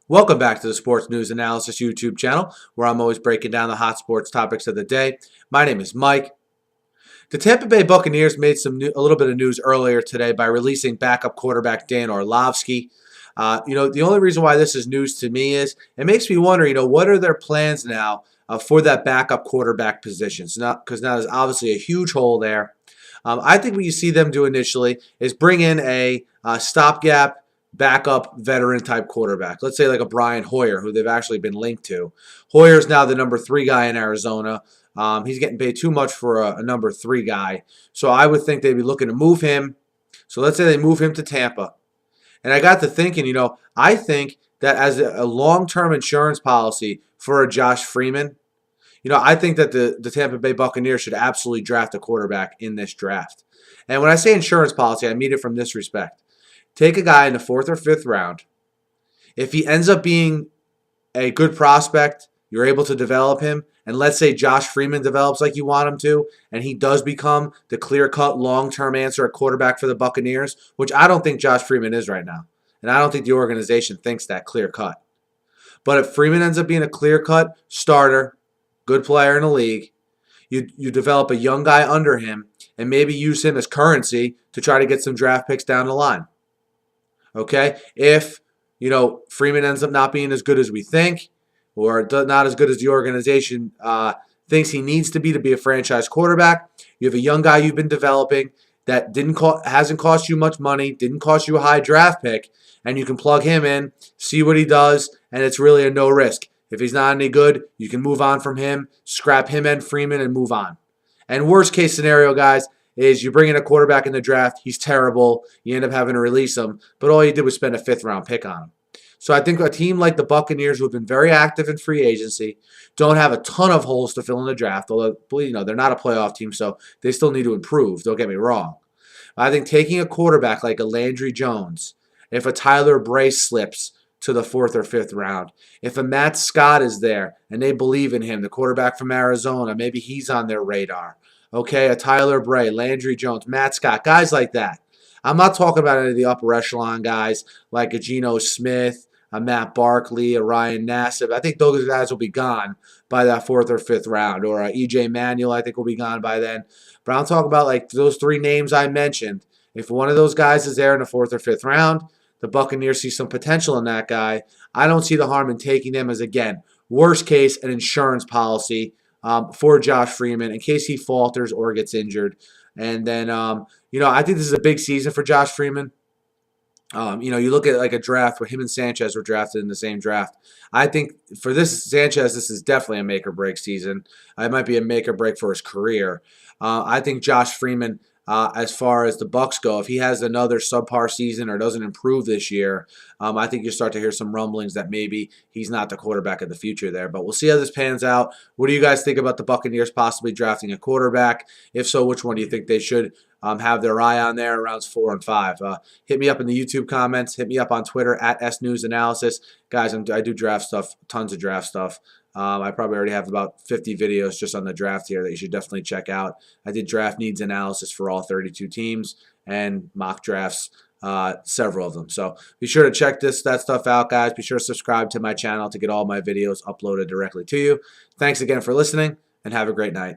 Welcome back to the Sports News Analysis YouTube channel, where I'm always breaking down the hot sports topics of the day. My name is Mike. The Tampa Bay Buccaneers made a little bit of news earlier today by releasing backup quarterback Dan Orlovsky. The only reason why this is news to me is it makes me wonder, what are their plans now for that backup quarterback position? Because now there's obviously a huge hole there. I think what you see them do initially is bring in a stopgap backup veteran type quarterback. Let's say like a Brian Hoyer, who they've actually been linked to. Hoyer's now the number 3 guy in Arizona. He's getting paid too much for a number 3 guy. So I would think they'd be looking to move him. So let's say they move him to Tampa. And I got to thinking, I think that as a long-term insurance policy for a Josh Freeman, I think that the Tampa Bay Buccaneers should absolutely draft a quarterback in this draft. And when I say insurance policy, I mean it from this respect. Take a guy in the 4th or 5th round. If he ends up being a good prospect, you're able to develop him, and let's say Josh Freeman develops like you want him to, and he does become the clear-cut long-term answer at quarterback for the Buccaneers, which I don't think Josh Freeman is right now. And I don't think the organization thinks that clear-cut. But if Freeman ends up being a clear-cut starter, good player in the league, you develop a young guy under him and maybe use him as currency to try to get some draft picks down the line. Okay? If, Freeman ends up not being as good as we think, or not as good as the organization thinks he needs to be a franchise quarterback, you have a young guy you've been developing that hasn't cost you much money, didn't cost you a high draft pick, and you can plug him in, see what he does, and it's really a no risk. If he's not any good, you can move on from him, scrap him and Freeman, and move on. And worst case scenario, guys, is you bring in a quarterback in the draft, he's terrible, you end up having to release him, but all you did was spend a 5th-round pick on him. So I think a team like the Buccaneers, who have been very active in free agency, don't have a ton of holes to fill in the draft, although they're not a playoff team, so they still need to improve, don't get me wrong. I think taking a quarterback like a Landry Jones, if a Tyler Bray slips to the 4th or 5th round, if a Matt Scott is there and they believe in him, the quarterback from Arizona, maybe he's on their radar. Okay, a Tyler Bray, Landry Jones, Matt Scott, guys like that. I'm not talking about any of the upper echelon guys like a Geno Smith, a Matt Barkley, a Ryan Nassib. I think those guys will be gone by that 4th or 5th round. Or E.J. Manuel, I think, will be gone by then. But I'm talking about like those 3 names I mentioned. If one of those guys is there in the 4th or 5th round, the Buccaneers see some potential in that guy. I don't see the harm in taking them as, again, worst case, an insurance policy for Josh Freeman in case he falters or gets injured. And then, I think this is a big season for Josh Freeman. You look at like a draft where him and Sanchez were drafted in the same draft. I think for Sanchez, this is definitely a make or break season. It might be a make or break for his career. I think Josh Freeman, as far as the Bucs go, if he has another subpar season or doesn't improve this year, I think you'll start to hear some rumblings that maybe he's not the quarterback of the future there. But we'll see how this pans out. What do you guys think about the Buccaneers possibly drafting a quarterback? If so, which one do you think they should have their eye on there, rounds 4 and 5? Hit me up in the YouTube comments. Hit me up on Twitter at SNewsAnalysis. Guys, I do draft stuff, tons of draft stuff. I probably already have about 50 videos just on the draft here that you should definitely check out. I did draft needs analysis for all 32 teams and mock drafts, several of them. So be sure to check that stuff out, guys. Be sure to subscribe to my channel to get all my videos uploaded directly to you. Thanks again for listening, and have a great night.